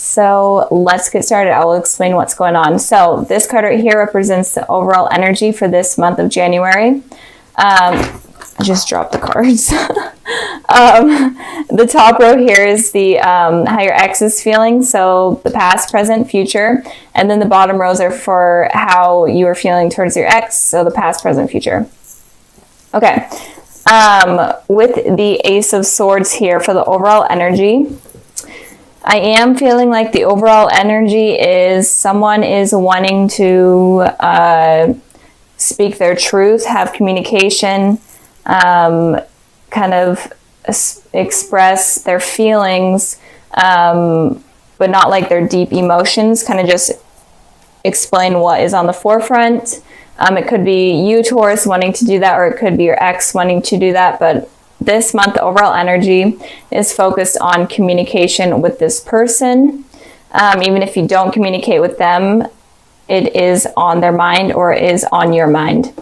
So let's get started. I will explain what's going on. So this card right here represents the overall energy for this month of January. I just dropped the cards. The top row here is the how your ex is feeling, so the past, present, future, and then the bottom rows are for how you are feeling towards your ex, so the past, present, future. Okay, with the Ace of Swords here for the overall energy, I am feeling like the overall energy is someone is wanting to speak their truth, have communication, kind of express their feelings, but not like their deep emotions, kind of just explain what is on the forefront. It could be you, Taurus, wanting to do that, or it could be your ex wanting to do that, but this month, the overall energy is focused on communication with this person. Even if you don't communicate with them, it is on their mind or is on your mind.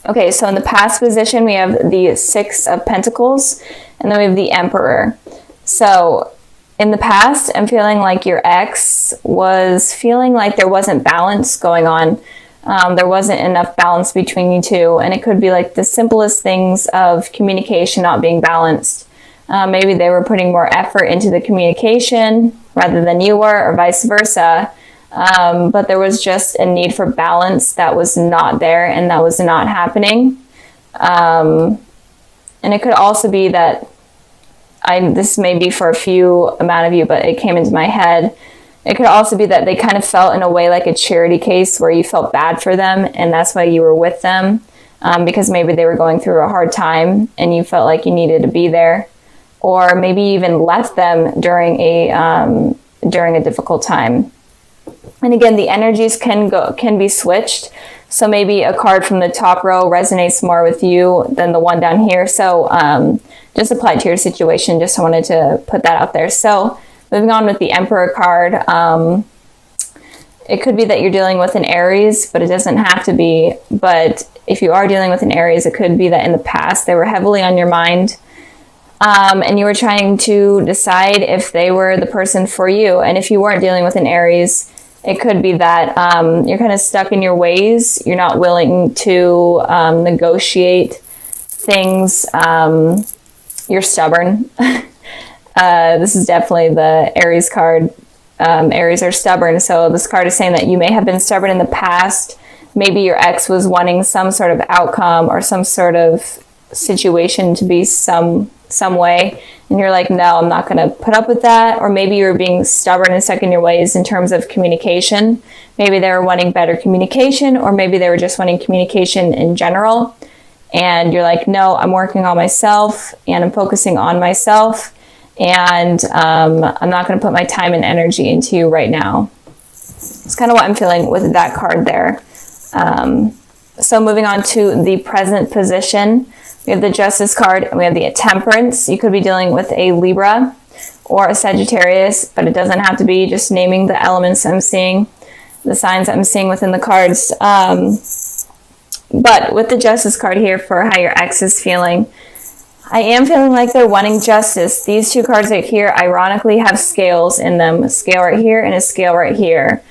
Okay, so in the past position, we have the Six of Pentacles, and then we have the Emperor. So in the past, I'm feeling like your ex was feeling like there wasn't balance going on. There wasn't enough balance between you two, and it could be like the simplest things of communication not being balanced. Maybe they were putting more effort into the communication rather than you were, or vice versa. But there was just a need for balance that was not there, and that was not happening. And it could also be that this may be for a few amount of you, but it came into my head. It could also be that they kind of felt in a way like a charity case where you felt bad for them, and that's why you were with them, because maybe they were going through a hard time and you felt like you needed to be there, or maybe even left them during a difficult time. And again, the energies can be switched. So maybe a card from the top row resonates more with you than the one down here. So just apply it to your situation. Just wanted to put that out there. So moving on with the Emperor card, it could be that you're dealing with an Aries, but it doesn't have to be. But if you are dealing with an Aries, it could be that in the past they were heavily on your mind, and you were trying to decide if they were the person for you. And if you weren't dealing with an Aries, it could be that you're kind of stuck in your ways. You're not willing to negotiate things. You're stubborn. This is definitely the Aries card. Aries are stubborn. So this card is saying that you may have been stubborn in the past. Maybe your ex was wanting some sort of outcome or some sort of situation to be some way. And you're like, no, I'm not going to put up with that. Or maybe you're being stubborn and stuck in your ways in terms of communication. Maybe they were wanting better communication, or maybe they were just wanting communication in general. And you're like, no, I'm working on myself and I'm focusing on myself. And I'm not going to put my time and energy into you right now. It's kind of what I'm feeling with that card there. So moving on to the present position, we have the Justice card and we have the Temperance. You could be dealing with a Libra or a Sagittarius, but it doesn't have to be. Just naming the elements I'm seeing, the signs I'm seeing within the cards. But with the Justice card here for how your ex is feeling, I am feeling like they're wanting justice. These two cards right here, ironically, have scales in them. A scale right here and a scale right here.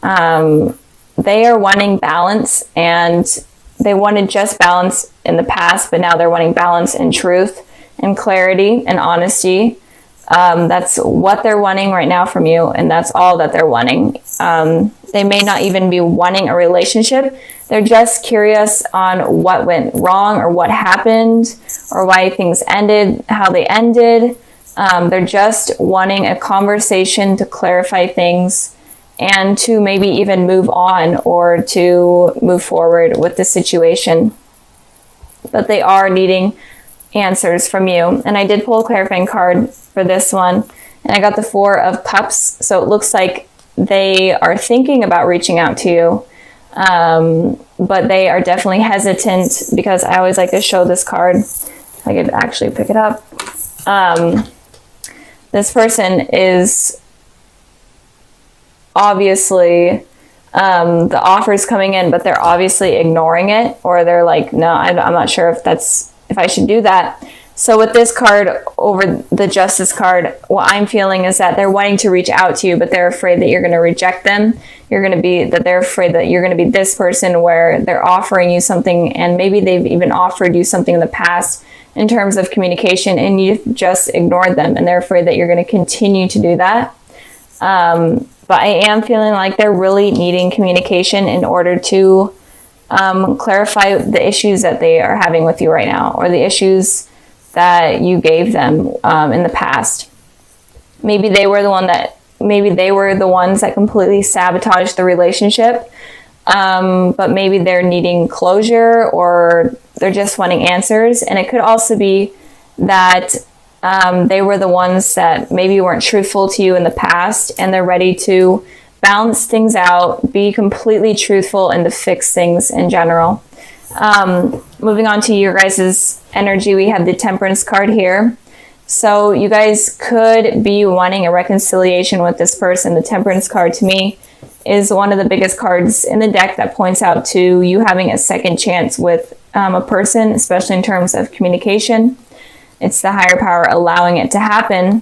They are wanting balance, and they wanted just balance in the past, but now they're wanting balance and truth and clarity and honesty. That's what they're wanting right now from you, and that's all that they're wanting. They may not even be wanting a relationship. They're just curious on what went wrong or what happened or why things ended, how they ended. They're just wanting a conversation to clarify things and to maybe even move on or to move forward with the situation. But they are needing answers from you. And I did pull a clarifying card for this one, and I got the Four of Cups. So it looks like they are thinking about reaching out to you, but they are definitely hesitant, because I always like to show this card. If I could actually pick it up. This person is obviously, the offer is coming in, but they're obviously ignoring it, or they're like, no, I'm not sure if I should do that. So with this card over the Justice card, what I'm feeling is that they're wanting to reach out to you, but they're afraid that you're going to reject them. They're afraid that you're going to be this person where they're offering you something, and maybe they've even offered you something in the past in terms of communication, and you've just ignored them, and they're afraid that you're going to continue to do that. But I am feeling like they're really needing communication in order to clarify the issues that they are having with you right now, or the issues that you gave them in the past. Maybe they were the ones that completely sabotaged the relationship, but maybe they're needing closure, or they're just wanting answers. And it could also be that they were the ones that maybe weren't truthful to you in the past, and they're ready to balance things out, be completely truthful, and to fix things in general. Moving on to your guys' energy, we have the Temperance card here. So you guys could be wanting a reconciliation with this person. The Temperance card to me is one of the biggest cards in the deck that points out to you having a second chance with a person, especially in terms of communication. It's the higher power allowing it to happen.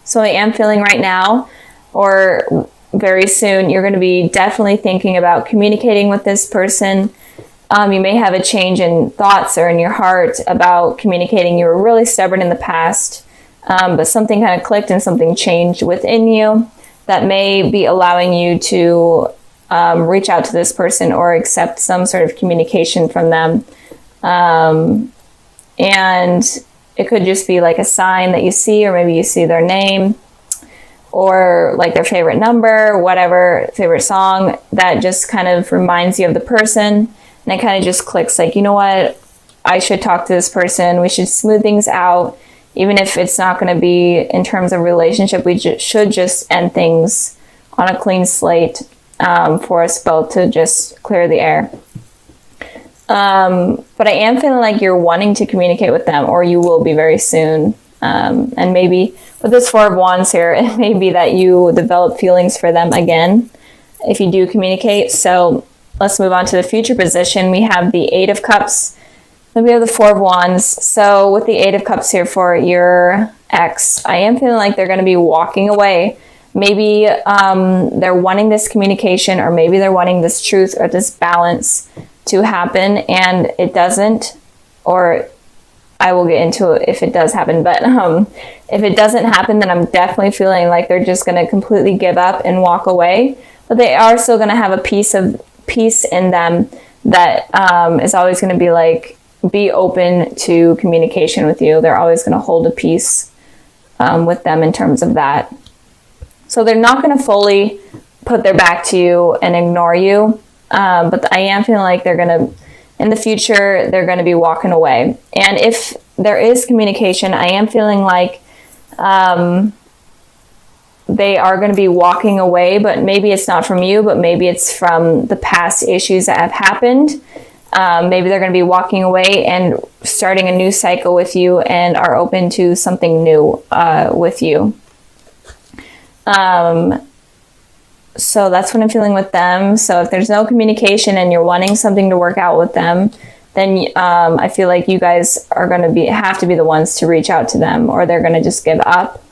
So I am feeling right now, or very soon, you're going to be definitely thinking about communicating with this person. You may have a change in thoughts or in your heart about communicating. You were really stubborn in the past, but something kind of clicked and something changed within you that may be allowing you to reach out to this person or accept some sort of communication from them. And it could just be like a sign that you see, or maybe you see their name, or like their favorite number, whatever, favorite song, that just kind of reminds you of the person. And it kind of just clicks like, you know what, I should talk to this person. We should smooth things out. Even if it's not going to be in terms of relationship, we should just end things on a clean slate for us both to just clear the air. But I am feeling like you're wanting to communicate with them, or you will be very soon. And maybe with this Four of Wands here, it may be that you develop feelings for them again if you do communicate. So let's move on to the future position. We have the Eight of Cups, then we have the Four of Wands. So with the Eight of Cups here for your ex, I am feeling like they're going to be walking away. Maybe they're wanting this communication, or maybe they're wanting this truth or this balance to happen, and it doesn't, or I will get into it if it does happen. But if it doesn't happen, then I'm definitely feeling like they're just going to completely give up and walk away. But they are still going to have a piece in them that is always going to be like, be open to communication with you. They're always going to hold a piece with them in terms of that. So they're not going to fully put their back to you and ignore you. But I am feeling like they're going to, in the future, they're going to be walking away. And if there is communication, I am feeling like they are going to be walking away, but maybe it's not from you, but maybe it's from the past issues that have happened. Maybe they're going to be walking away and starting a new cycle with you, and are open to something new with you. So that's what I'm feeling with them. So if there's no communication and you're wanting something to work out with them, then I feel like you guys are going to have to be the ones to reach out to them, or they're going to just give up.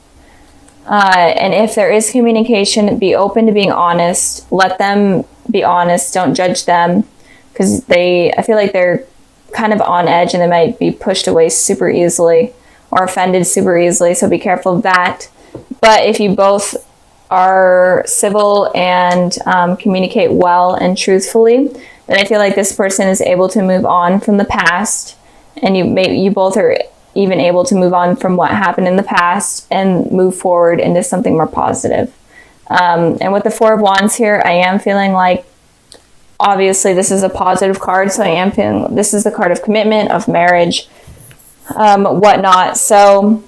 And if there is communication, be open to being honest. Let them be honest. Don't judge them, because I feel like they're kind of on edge, and they might be pushed away super easily or offended super easily. So be careful of that. But if you both are civil and communicate well and truthfully, then I feel like this person is able to move on from the past, and you both are even able to move on from what happened in the past and move forward into something more positive. And with the Four of Wands here, I am feeling like, obviously this is a positive card, so I am feeling this is the card of commitment, of marriage, whatnot. So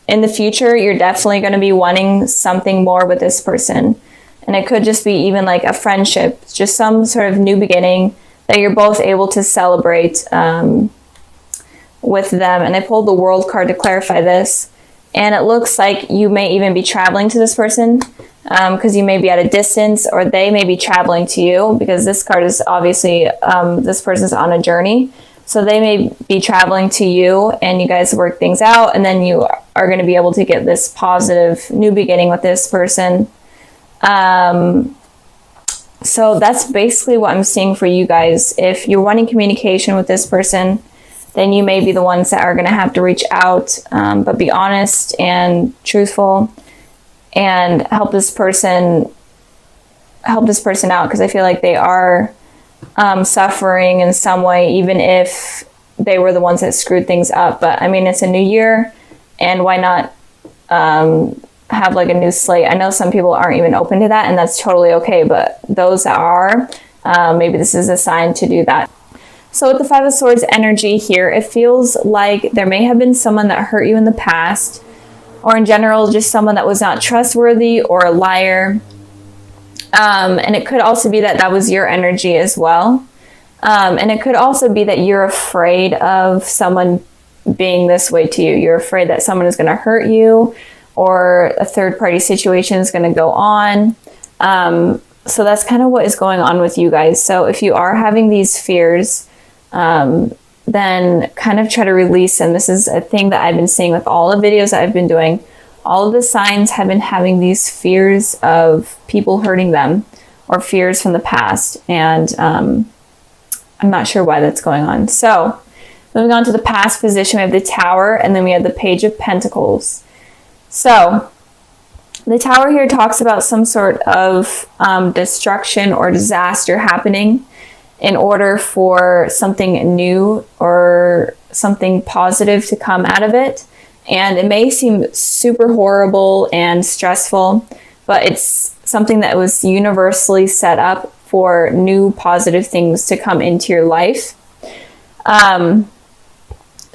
in the future, you're definitely going to be wanting something more with this person. And it could just be even like a friendship, just some sort of new beginning that you're both able to celebrate with them. And I pulled the World card to clarify this. And it looks like you may even be traveling to this person, because you may be at a distance, or they may be traveling to you, because this card is obviously this person's on a journey. So they may be traveling to you and you guys work things out, and then you are going to be able to get this positive new beginning with this person. So that's basically what I'm seeing for you guys. If you're wanting communication with this person, then you may be the ones that are going to have to reach out, but be honest and truthful and help this person out, because I feel like they are suffering in some way, even if they were the ones that screwed things up. But I mean, it's a new year, and why not have like a new slate? I know some people aren't even open to that, and that's totally okay, but those that are, maybe this is a sign to do that. So with the Five of Swords energy here, it feels like there may have been someone that hurt you in the past, or in general, just someone that was not trustworthy or a liar. And it could also be that that was your energy as well. And it could also be that you're afraid of someone being this way to you. You're afraid that someone is going to hurt you, or a third party situation is going to go on. So that's kind of what is going on with you guys. So if you are having these fears, then kind of try to release them. This is a thing that I've been seeing with all the videos that I've been doing. All of the signs have been having these fears of people hurting them, or fears from the past. And I'm not sure why that's going on. So moving on to the past position, we have the Tower, and then we have the Page of Pentacles. So the Tower here talks about some sort of destruction or disaster happening in order for something new or something positive to come out of it. And it may seem super horrible and stressful, but it's something that was universally set up for new positive things to come into your life.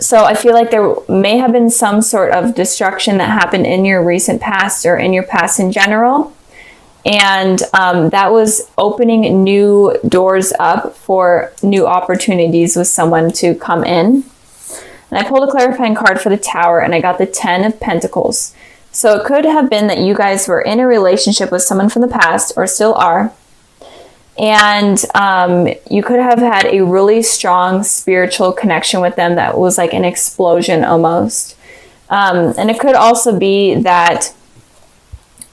So I feel like there may have been some sort of destruction that happened in your recent past, or in your past in general. And that was opening new doors up for new opportunities with someone to come in. And I pulled a clarifying card for the Tower, and I got the 10 of Pentacles. So it could have been that you guys were in a relationship with someone from the past, or still are. And you could have had a really strong spiritual connection with them that was like an explosion almost. And it could also be that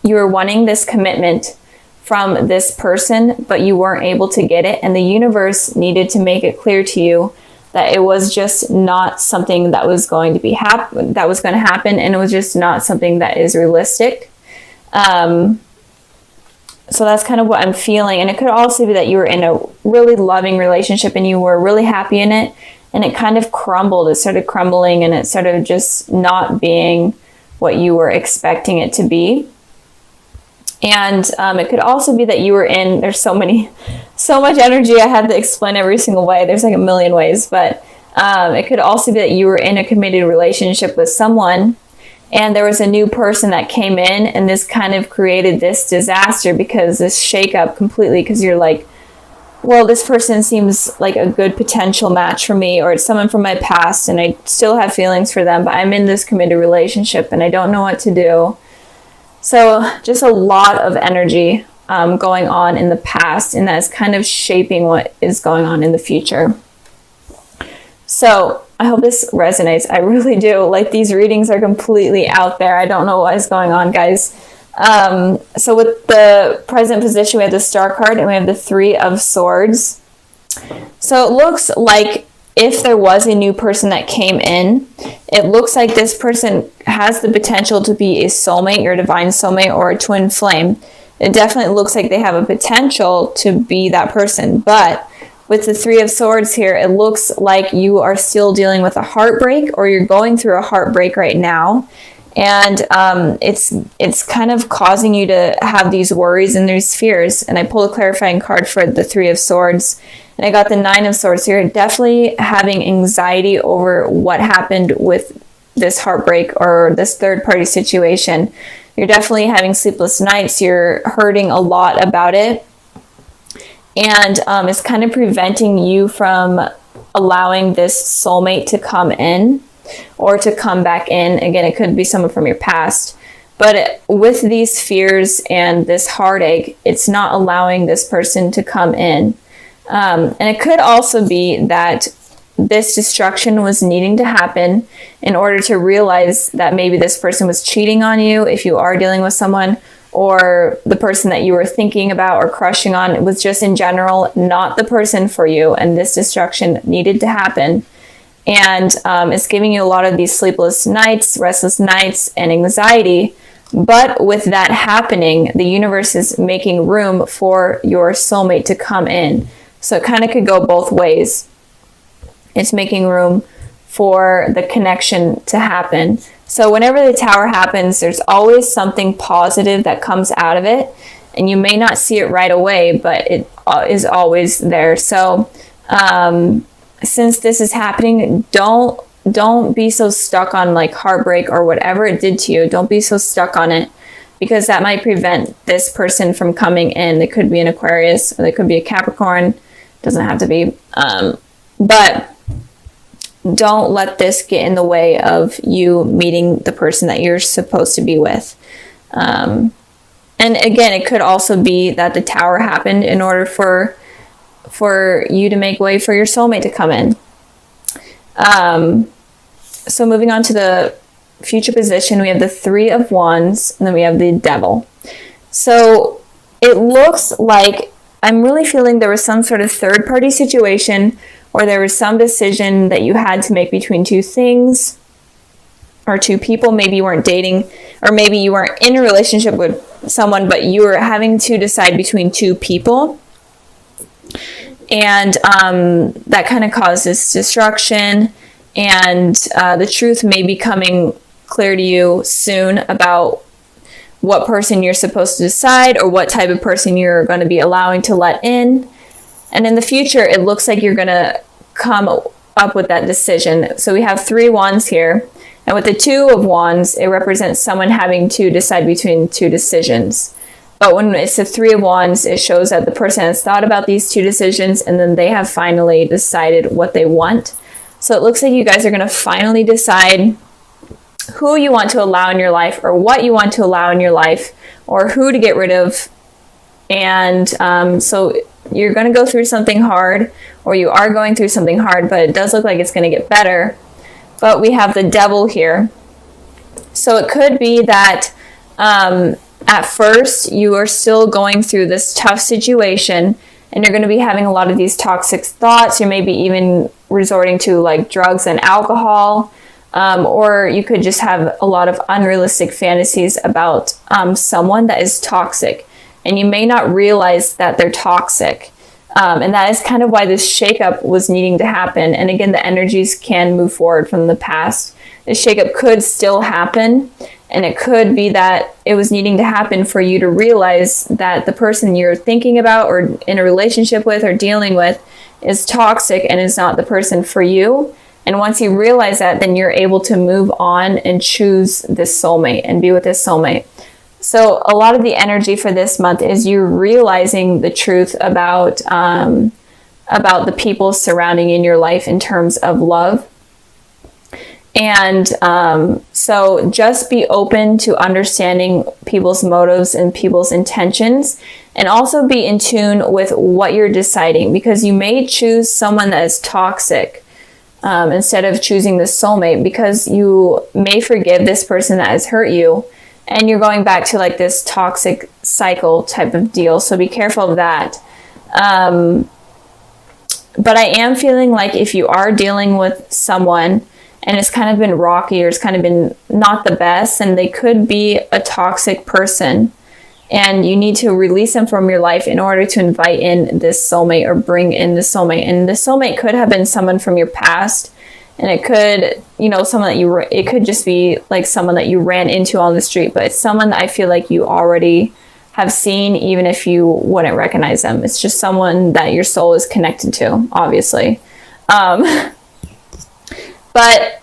you were wanting this commitment from this person, but you weren't able to get it. And the universe needed to make it clear to you that it was just not something that was going to be happen, and it was just not something that is realistic. So that's kind of what I'm feeling. And it could also be that you were in a really loving relationship and you were really happy in it, and it kind of crumbled. It started crumbling, and it started just not being what you were expecting it to be. And it could also be that you were in, there's so much energy, I had to explain every single way. There's like a million ways, but it could also be that you were in a committed relationship with someone, and there was a new person that came in, and this kind of created this disaster, because this shakeup completely, because you're like, well, this person seems like a good potential match for me, or it's someone from my past, and I still have feelings for them, but I'm in this committed relationship and I don't know what to do. So just a lot of energy going on in the past, and that's kind of shaping what is going on in the future. So I hope this resonates. I really do. Like, these readings are completely out there. I don't know what is going on, guys. So with the present position, we have the Star card, and we have the Three of Swords. So it looks like if there was a new person that came in, it looks like this person has the potential to be a soulmate, your divine soulmate, or a twin flame. It definitely looks like they have a potential to be that person. But with the Three of Swords here, it looks like you are still dealing with a heartbreak, or you're going through a heartbreak right now. And it's kind of causing you to have these worries and these fears. And I pulled a clarifying card for the Three of Swords, and I got the Nine of Swords here. Definitely having anxiety over what happened with this heartbreak or this third party situation. You're definitely having sleepless nights. You're hurting a lot about it. And it's kind of preventing you from allowing this soulmate to come in or to come back in. Again, it could be someone from your past. But with these fears and this heartache, it's not allowing this person to come in. And it could also be that this destruction was needing to happen in order to realize that maybe this person was cheating on you if you are dealing with someone, or the person that you were thinking about or crushing on was just in general not the person for you, and this destruction needed to happen. And it's giving you a lot of these sleepless nights, restless nights, and anxiety. But with that happening, the universe is making room for your soulmate to come in. So it kind of could go both ways. It's making room for the connection to happen. So whenever the Tower happens, there's always something positive that comes out of it. And you may not see it right away, but it is always there. So since this is happening, don't be so stuck on like heartbreak or whatever it did to you. Don't be so stuck on it, because that might prevent this person from coming in. It could be an Aquarius, or it could be a Capricorn. Doesn't have to be. But don't let this get in the way of you meeting the person that you're supposed to be with. And again, it could also be that the Tower happened in order for you to make way for your soulmate to come in. So moving on to the future position, we have the Three of Wands, and then we have the Devil. So it looks like I'm really feeling there was some sort of third-party situation, or there was some decision that you had to make between two things or two people. Maybe you weren't dating, or maybe you weren't in a relationship with someone, but you were having to decide between two people. And that kind of causes destruction, and the truth may be coming clear to you soon about what person you're supposed to decide, or what type of person you're going to be allowing to let in. And in the future, it looks like you're going to come up with that decision. So we have 3 wands here. And with the 2 of wands, it represents someone having to decide between two decisions. But when it's the 3 of wands, it shows that the person has thought about these two decisions, and then they have finally decided what they want. So it looks like you guys are going to finally decide who you want to allow in your life, or what you want to allow in your life, or who to get rid of. And so you're going to go through something hard, or you are going through something hard, but it does look like it's going to get better. But we have the Devil here. So it could be that at first you are still going through this tough situation, and you're going to be having a lot of these toxic thoughts. You may be even resorting to like drugs and alcohol, or you could just have a lot of unrealistic fantasies about someone that is toxic, and you may not realize that they're toxic. And that is kind of why this shakeup was needing to happen. And again, the energies can move forward from the past. This shakeup could still happen, and it could be that it was needing to happen for you to realize that the person you're thinking about, or in a relationship with, or dealing with is toxic and is not the person for you. And once you realize that, then you're able to move on and choose this soulmate and be with this soulmate. So a lot of the energy for this month is you realizing the truth about the people surrounding in your life in terms of love. And so just be open to understanding people's motives and people's intentions, and also be in tune with what you're deciding, because you may choose someone that is toxic instead of choosing the soulmate, because you may forgive this person that has hurt you, and you're going back to like this toxic cycle type of deal. So be careful of that. But I am feeling like if you are dealing with someone and it's kind of been rocky, or it's kind of been not the best, and they could be a toxic person, and you need to release them from your life in order to invite in this soulmate, or bring in the soulmate. And the soulmate could have been someone from your past, and it could, someone that it could just be like someone that you ran into on the street, but it's someone that I feel like you already have seen, even if you wouldn't recognize them. It's just someone that your soul is connected to, obviously. But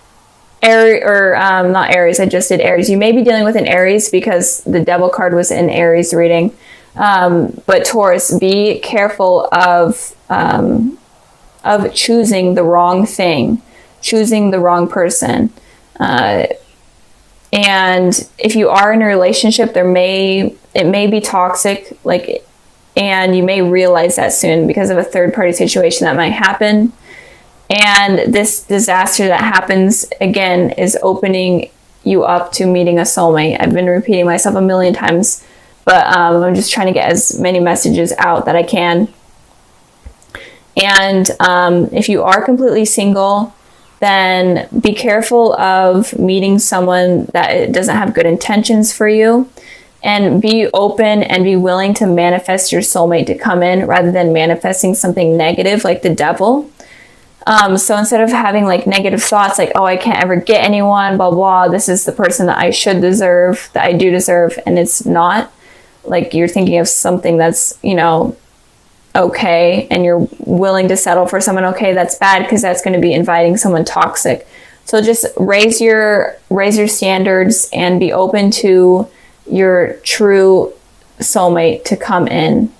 not Aries, I just did Aries. You may be dealing with an Aries because the Devil card was in Aries reading. But Taurus, be careful of choosing the wrong thing, choosing the wrong person. And if you are in a relationship, it may be toxic, and you may realize that soon because of a third party situation that might happen. And this disaster that happens again is opening you up to meeting a soulmate. I've been repeating myself a million times, but I'm just trying to get as many messages out that I can. And if you are completely single, then be careful of meeting someone that doesn't have good intentions for you, and be open and be willing to manifest your soulmate to come in rather than manifesting something negative like the devil. So instead of having like negative thoughts like, oh, I can't ever get anyone, blah, blah, this is the person that I should deserve, that I do deserve, and it's not, like you're thinking of something that's, you know, okay, and you're willing to settle for someone okay, that's bad, because that's going to be inviting someone toxic. So just raise your standards and be open to your true soulmate to come in.